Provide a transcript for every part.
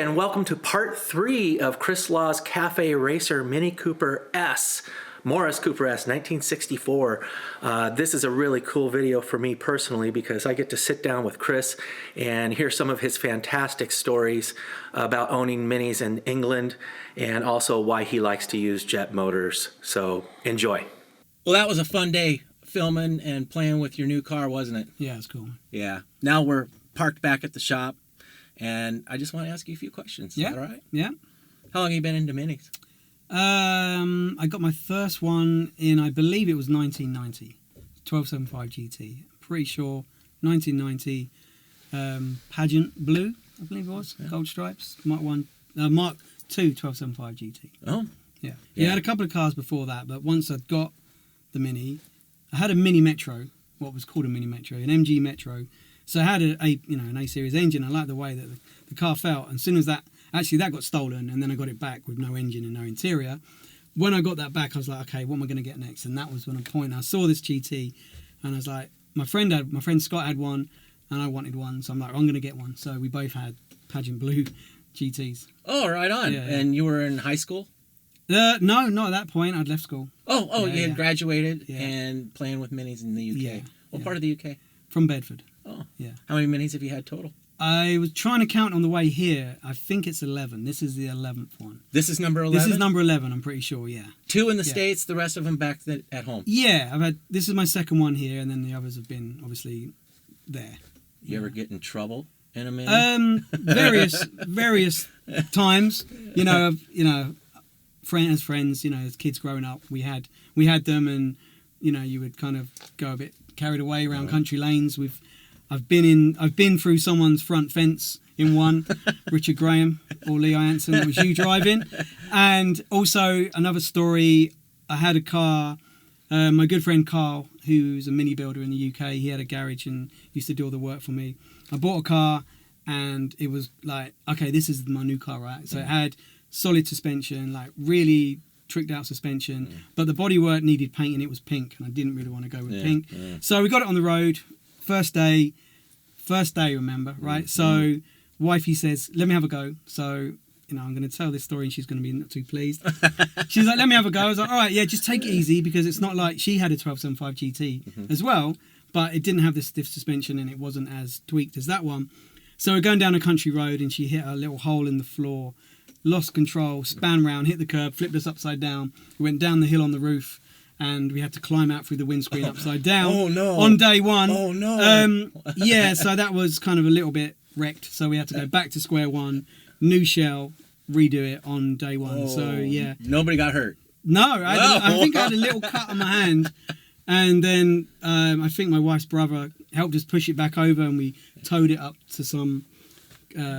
and welcome to part 3 of Chris Law's Cafe Racer Mini Cooper S. Morris Cooper S, 1964. This is a really cool video for me personally because I get to sit down with Chris and hear some of his fantastic stories about owning minis in England and also why he likes to use jet motors. So enjoy. Well, that was a fun day filming and playing with your new car, wasn't it? Yeah, it's cool. Yeah. Now we're parked back at the shop and I just want to ask you a few questions. Yeah. Is that all right? Yeah. How long have you been into minis? I got my first one in, I believe it was 1990, 1275 GT. Pretty sure 1990. Pageant Blue, I believe it was. Yeah. Gold stripes. Mark 2 1275 GT. Oh. Yeah. I had a couple of cars before that, but once I'd got the Mini, I had a Mini Metro, what was called a Mini Metro, an MG Metro. So I had an A-series engine. I liked the way that the car felt. And as soon as that got stolen, and then I got it back with no engine and no interior. When I got that back, I was like, okay, what am I going to get next? And that was when I saw this GT, and I was like, my friend Scott had one, and I wanted one, so I'm like, I'm going to get one. So we both had Pageant Blue GTs. Oh, right on. Yeah. And you were in high school? No, not at that point. I'd left school. Oh, you had graduated and playing with minis in the UK. Yeah. What part of the UK? From Bedford. Oh, yeah. How many minis have you had total? I was trying to count on the way here. I think it's 11. This is the 11th one. This is number 11? This is number 11, I'm pretty sure, yeah. 2 in the States, the rest of them back at home? Yeah, this is my second one here, and then the others have been, obviously, there. You ever get in trouble in a mini? Various times. Friends, as kids growing up, we had them, and, you would kind of go a bit carried away around country lanes. I've been through someone's front fence in one, Richard Graham or Lee Anson. That was you driving. And also another story. I had a car. My good friend Carl, who's a mini builder in the UK, he had a garage and used to do all the work for me. I bought a car, and it was like, okay, this is my new car, right? So it had solid suspension, like really tricked out suspension, but the bodywork needed painting. It was pink, and I didn't really want to go with pink. Yeah. So we got it on the road. First day, remember, right? So wifey says, let me have a go. So, I'm going to tell this story and she's going to be not too pleased. She's like, let me have a go. I was like, all right, yeah, just take it easy, because it's not like she had a 1275 GT as well, but it didn't have the stiff suspension and it wasn't as tweaked as that one. So we're going down a country road and she hit a little hole in the floor, lost control, span round, hit the curb, flipped us upside down. We went down the hill on the roof, and we had to climb out through the windscreen upside down. Oh, no. On day one. Oh, no. So that was kind of a little bit wrecked. So we had to go back to square one, new shell, redo it on day one. So, yeah. Nobody got hurt? No, I think I had a little cut on my hand. And then I think my wife's brother helped us push it back over, and we towed it up to some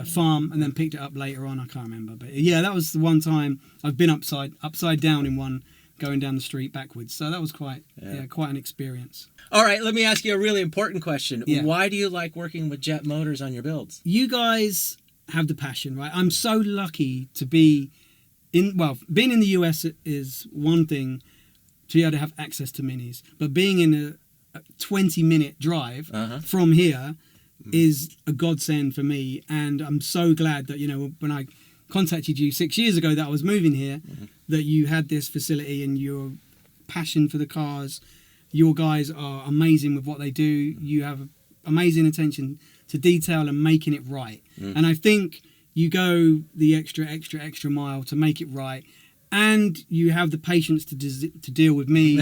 farm and then picked it up later on. I can't remember. But, yeah, that was the one time I've been upside down in one, going down the street backwards. So that was quite an experience. All right, let me ask you a really important question. Yeah. Why do you like working with jet motors on your builds? You guys have the passion, right? I'm so lucky to be being in the US is one thing, to be able to have access to minis, but being in a 20-minute drive from here is a godsend for me. And I'm so glad that, when I contacted you 6 years ago that I was moving here, that you had this facility and your passion for the cars. Your guys are amazing with what they do. You have amazing attention to detail and making it right. And I think you go the extra mile to make it right. And you have the patience to deal with me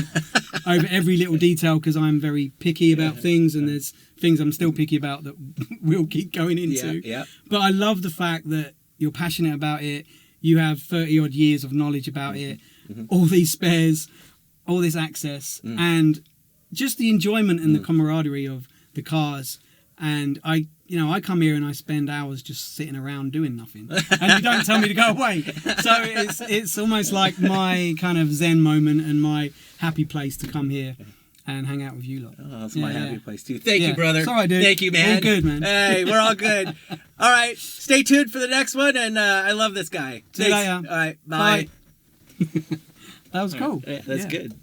over every little detail, because I'm very picky about things, and there's things I'm still picky about that we'll keep going into. Yeah. But I love the fact that you're passionate about it. You have 30 odd years of knowledge about it, all these spares, all this access, and just the enjoyment and the camaraderie of the cars. And I come here and I spend hours just sitting around doing nothing, and you don't tell me to go away. So it's almost like my kind of zen moment and my happy place to come here and hang out with you lot. Oh, that's my happy place too. Thank you, brother. It's all right, dude. Thank you, man. All good, man. Hey, we're all good. All right, stay tuned for the next one, and I love this guy. See you later. All right, bye. That was cool. Yeah, that's good.